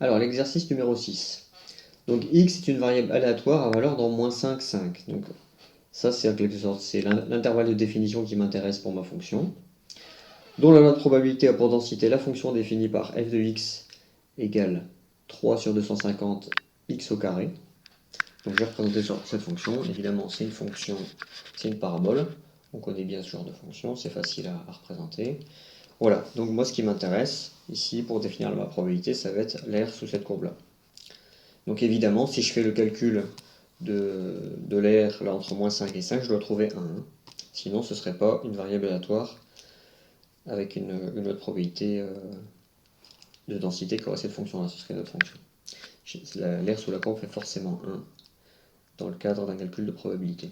Alors, l'exercice numéro 6. Donc, x est une variable aléatoire à valeur dans moins 5, 5. Donc, ça, c'est en quelque sorte, c'est l'intervalle de définition qui m'intéresse pour ma fonction, dont la loi de probabilité a pour densité la fonction définie par f de x égale 3 sur 250 x au carré. Donc, je vais représenter cette fonction. Évidemment, c'est une fonction, c'est une parabole. On connaît bien ce genre de fonction, c'est facile à représenter. Voilà, donc moi ce qui m'intéresse ici pour définir ma probabilité, ça va être l'air sous cette courbe-là. Donc évidemment, si je fais le calcul de l'air là entre moins 5 et 5, je dois trouver 1. Sinon, ce ne serait pas une variable aléatoire avec une autre probabilité de densité qu'aurait cette fonction-là, ce serait une autre fonction. L'air sous la courbe fait forcément 1 dans le cadre d'un calcul de probabilité.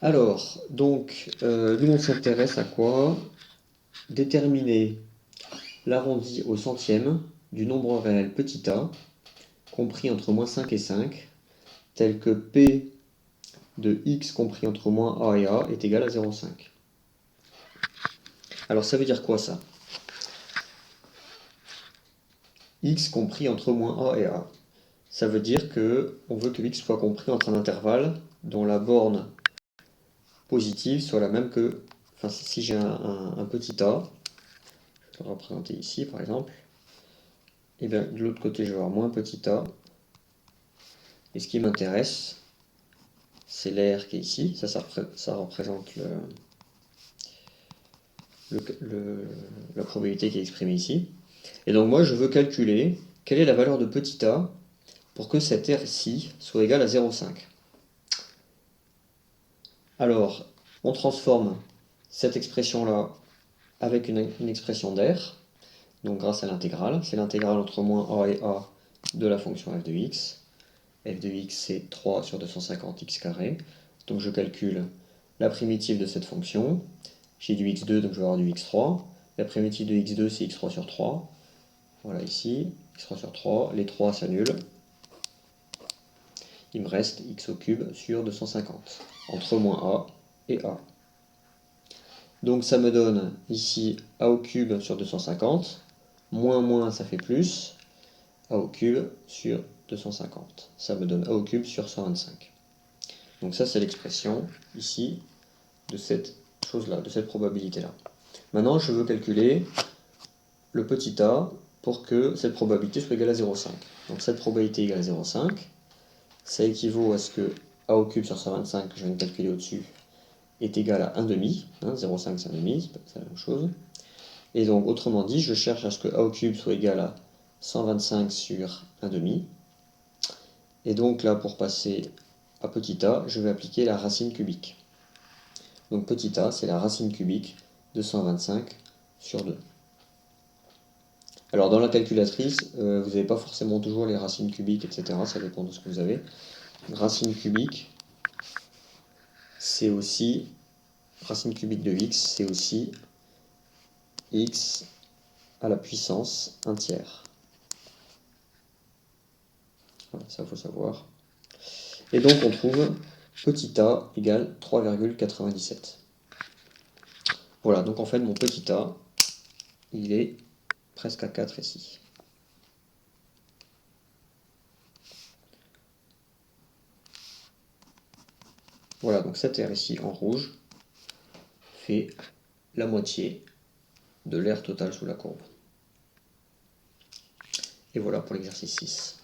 Alors, donc, nous on s'intéresse à quoi? Déterminer l'arrondi au centième du nombre réel petit a, compris entre moins 5 et 5, tel que P de x compris entre moins a et a est égal à 0,5. Alors ça veut dire quoi ça? X compris entre moins a et a. Ça veut dire que on veut que x soit compris entre un intervalle dont la borne positive soit la même que... Enfin, si j'ai un petit a, je vais le représenter ici par exemple, et bien de l'autre côté je vais avoir moins petit a, et ce qui m'intéresse, c'est l'air qui est ici, ça représente la probabilité qui est exprimée ici. Et donc moi je veux calculer quelle est la valeur de petit a pour que cet R-ci soit égal à 0,5. Alors, on transforme cette expression-là avec une expression d'air, donc grâce à l'intégrale. C'est l'intégrale entre moins a et a de la fonction f de x. F de x c'est 3 sur 250 x carré. Donc je calcule la primitive de cette fonction. J'ai du x2, donc je vais avoir du x3. La primitive de x2 c'est x3 sur 3. Voilà ici, x3 sur 3. Les 3 s'annulent. Il me reste x au cube sur 250, entre moins a et a. Donc ça me donne ici a au cube sur 250, moins ça fait plus, a au cube sur 250. Ça me donne a au cube sur 125. Donc ça c'est l'expression ici de cette chose-là, de cette probabilité-là. Maintenant je veux calculer le petit a pour que cette probabilité soit égale à 0,5. Donc cette probabilité égale à 0,5, ça équivaut à ce que a au cube sur 125, que je viens de calculer au-dessus, est égal à 1,5. 0,5 c'est 1,5, c'est la même chose. Et donc autrement dit, je cherche à ce que a au cube soit égal à 125 sur 1,5. Et donc là, pour passer à petit a, je vais appliquer la racine cubique. Donc petit a, c'est la racine cubique de 125 sur 2. Alors dans la calculatrice, vous n'avez pas forcément toujours les racines cubiques, etc. Ça dépend de ce que vous avez. Racine cubique, c'est aussi... Racine cubique de x, c'est aussi x à la puissance 1 tiers. Voilà, ça faut savoir. Et donc on trouve petit a égale 3,97. Voilà, donc en fait mon petit a, il est presque à 4 ici. Voilà, donc cet R ici en rouge fait la moitié de l'air total sous la courbe. Et voilà pour l'exercice 6.